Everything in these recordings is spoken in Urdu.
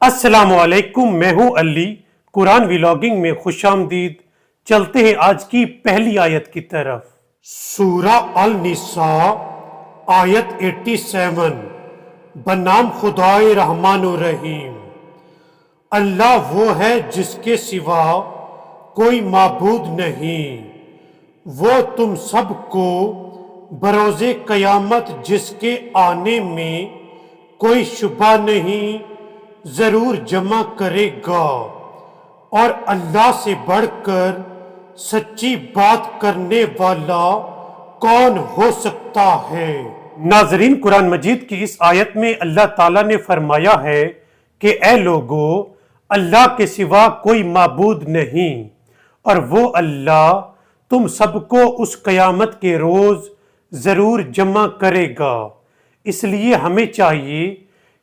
السلام علیکم، میں ہوں علی۔ قرآن ویلاگنگ میں خوش آمدید۔ چلتے ہیں آج کی پہلی آیت کی طرف۔ سورہ النساء آیت 87۔ بنام خدائے رحمان الرحیم۔ اللہ وہ ہے جس کے سوا کوئی معبود نہیں، وہ تم سب کو بروز قیامت جس کے آنے میں کوئی شبہ نہیں ضرور جمع کرے گا، اور اللہ سے بڑھ کر سچی بات کرنے والا کون ہو سکتا ہے؟ ناظرین، قرآن مجید کی اس آیت میں اللہ تعالیٰ نے فرمایا ہے کہ اے لوگو، اللہ کے سوا کوئی معبود نہیں، اور وہ اللہ تم سب کو اس قیامت کے روز ضرور جمع کرے گا۔ اس لیے ہمیں چاہیے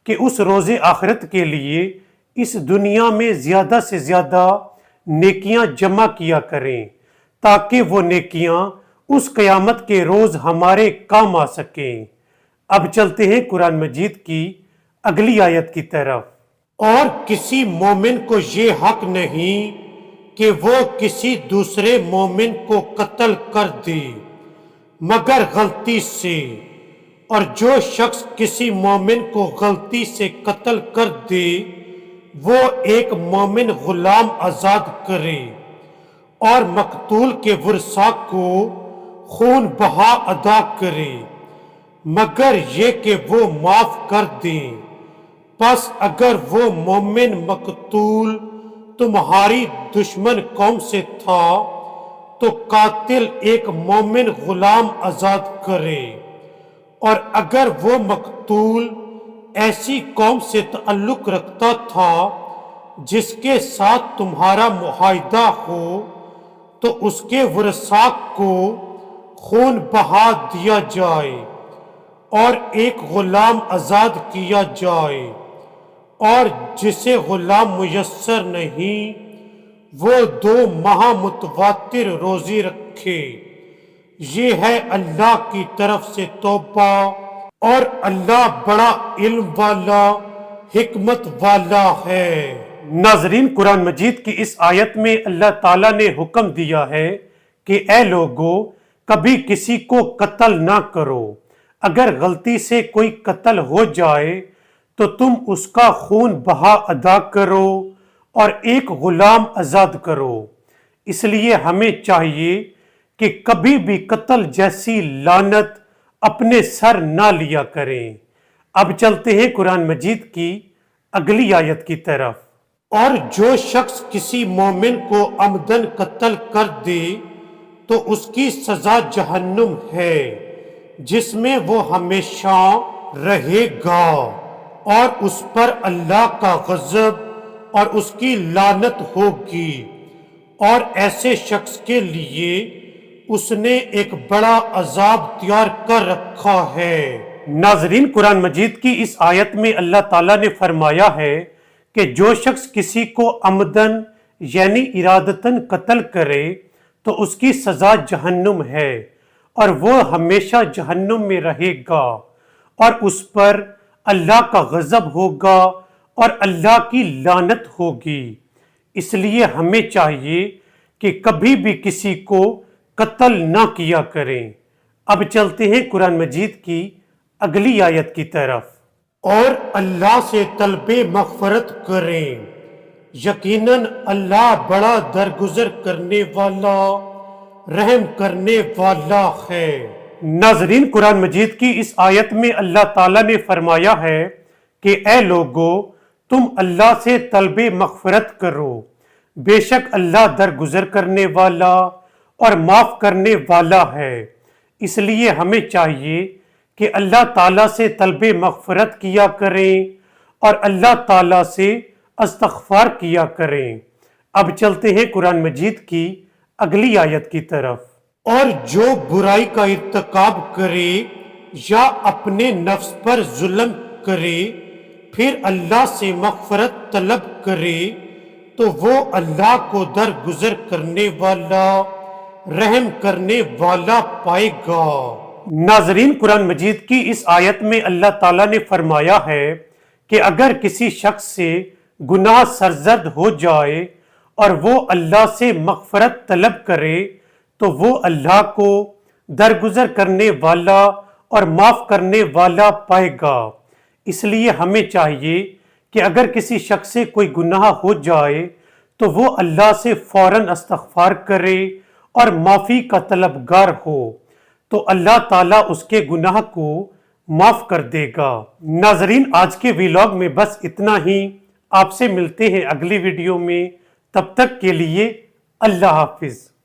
کہ اس روز آخرت کے لیے اس دنیا میں زیادہ سے زیادہ نیکیاں جمع کیا کریں، تاکہ وہ نیکیاں اس قیامت کے روز ہمارے کام آ سکیں۔ اب چلتے ہیں قرآن مجید کی اگلی آیت کی طرف۔ اور کسی مومن کو یہ حق نہیں کہ وہ کسی دوسرے مومن کو قتل کر دے مگر غلطی سے، اور جو شخص کسی مومن کو غلطی سے قتل کر دے وہ ایک مومن غلام آزاد کرے، اور مقتول کے ورثاء کو خون بہا ادا کرے، مگر یہ کہ وہ معاف کر دیں۔ پس اگر وہ مومن مقتول تمہاری دشمن قوم سے تھا تو قاتل ایک مومن غلام آزاد کرے، اور اگر وہ مقتول ایسی قوم سے تعلق رکھتا تھا جس کے ساتھ تمہارا معاہدہ ہو تو اس کے ورثاء کو خون بہا دیا جائے اور ایک غلام آزاد کیا جائے، اور جسے غلام میسر نہیں وہ 2 ماہ متواتر روزی رکھے۔ یہ ہے اللہ کی طرف سے توبہ، اور اللہ بڑا علم والا حکمت والا ہے۔ ناظرین، قرآن مجید کی اس آیت میں اللہ تعالیٰ نے حکم دیا ہے کہ اے لوگو، کبھی کسی کو قتل نہ کرو۔ اگر غلطی سے کوئی قتل ہو جائے تو تم اس کا خون بہا ادا کرو اور ایک غلام آزاد کرو۔ اس لیے ہمیں چاہیے کہ کبھی بھی قتل جیسی لعنت اپنے سر نہ لیا کریں۔ اب چلتے ہیں قرآن مجید کی اگلی آیت کی طرف۔ اور جو شخص کسی مومن کو عمدن قتل کر دے تو اس کی سزا جہنم ہے، جس میں وہ ہمیشہ رہے گا، اور اس پر اللہ کا غضب اور اس کی لعنت ہوگی، اور ایسے شخص کے لیے اس نے ایک بڑا عذاب تیار کر رکھا ہے۔ ناظرین، قرآن مجید کی اس آیت میں اللہ تعالیٰ نے فرمایا ہے کہ جو شخص کسی کو عمدن یعنی ارادتاً قتل کرے تو اس کی سزا جہنم ہے، اور وہ ہمیشہ جہنم میں رہے گا، اور اس پر اللہ کا غضب ہوگا اور اللہ کی لعنت ہوگی۔ اس لیے ہمیں چاہیے کہ کبھی بھی کسی کو قتل نہ کیا کریں۔ اب چلتے ہیں قرآن مجید کی اگلی آیت کی طرف۔ اور اللہ سے طلب مغفرت کریں، یقیناً اللہ بڑا درگزر کرنے والا رحم کرنے والا ہے۔ ناظرین، قرآن مجید کی اس آیت میں اللہ تعالیٰ نے فرمایا ہے کہ اے لوگو، تم اللہ سے طلب مغفرت کرو، بے شک اللہ درگزر کرنے والا اور معاف کرنے والا ہے۔ اس لیے ہمیں چاہیے کہ اللہ تعالیٰ سے طلب مغفرت کیا کریں اور اللہ تعالیٰ سے استغفار کیا کریں۔ اب چلتے ہیں قرآن مجید کی اگلی آیت کی طرف۔ اور جو برائی کا ارتکاب کرے یا اپنے نفس پر ظلم کرے پھر اللہ سے مغفرت طلب کرے تو وہ اللہ کو درگزر کرنے والا رحم کرنے والا پائے گا۔ ناظرین، قرآن مجید کی اس آیت میں اللہ تعالیٰ نے فرمایا ہے کہ اگر کسی شخص سے گناہ سرزد ہو جائے اور وہ اللہ سے مغفرت طلب کرے تو وہ اللہ کو درگزر کرنے والا اور معاف کرنے والا پائے گا۔ اس لیے ہمیں چاہیے کہ اگر کسی شخص سے کوئی گناہ ہو جائے تو وہ اللہ سے فوراً استغفار کرے اور معافی کا طلبگار ہو، تو اللہ تعالیٰ اس کے گناہ کو معاف کر دے گا۔ ناظرین، آج کے ویلاگ میں بس اتنا ہی۔ آپ سے ملتے ہیں اگلی ویڈیو میں، تب تک کے لیے اللہ حافظ۔